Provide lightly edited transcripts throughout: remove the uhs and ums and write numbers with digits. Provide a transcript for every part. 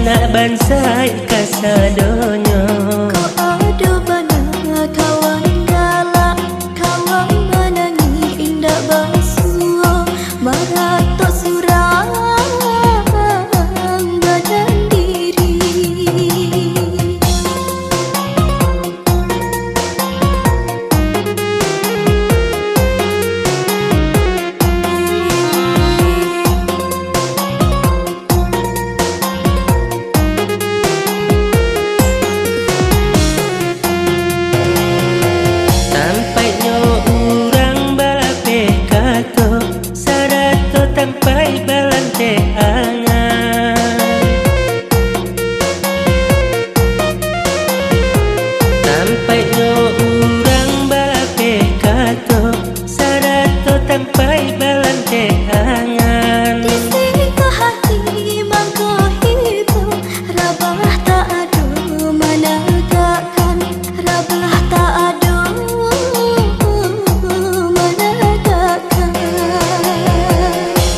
anak bangsa kasadonyo. Kau ada bana kawan galak, kawan menangi indah basuh, maratok surang badan diri. Sampai balante angan, sampai no urang balape kato sarato sampai balante angan. Di sini ke hati mangko hidup, rabah tak ada menegakkan, rabah tak ada menegakkan.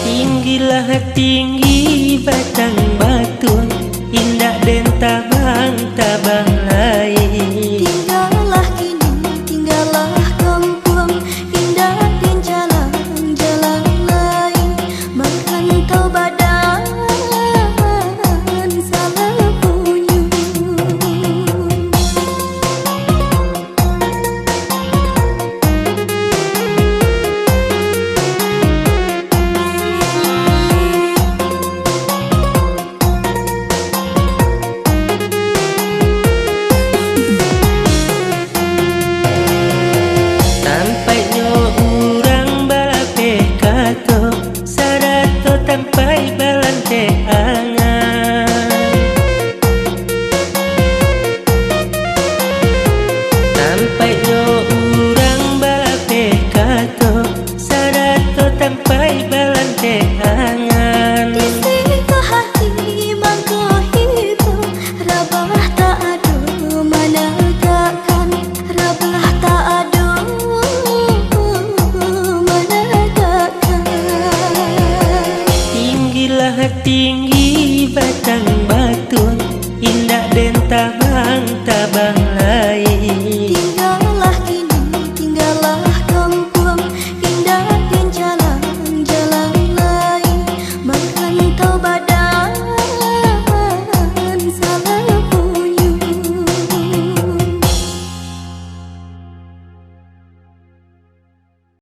Tinggilah tinggi batang batu, indah dan tabang-tabang lain. Tinggallah kini, tinggallah kampung, indah dan jalan-jalan lain. Merantau badan salah bunyi. Sampai balante angan, sampai no urang balape kato sarato sampai balante angan. Di sini ke hati mangko hidup, rabah tak ada menegakkan, rabah tak ada menegakkan. Tinggilah tinggi batang batu, indah dan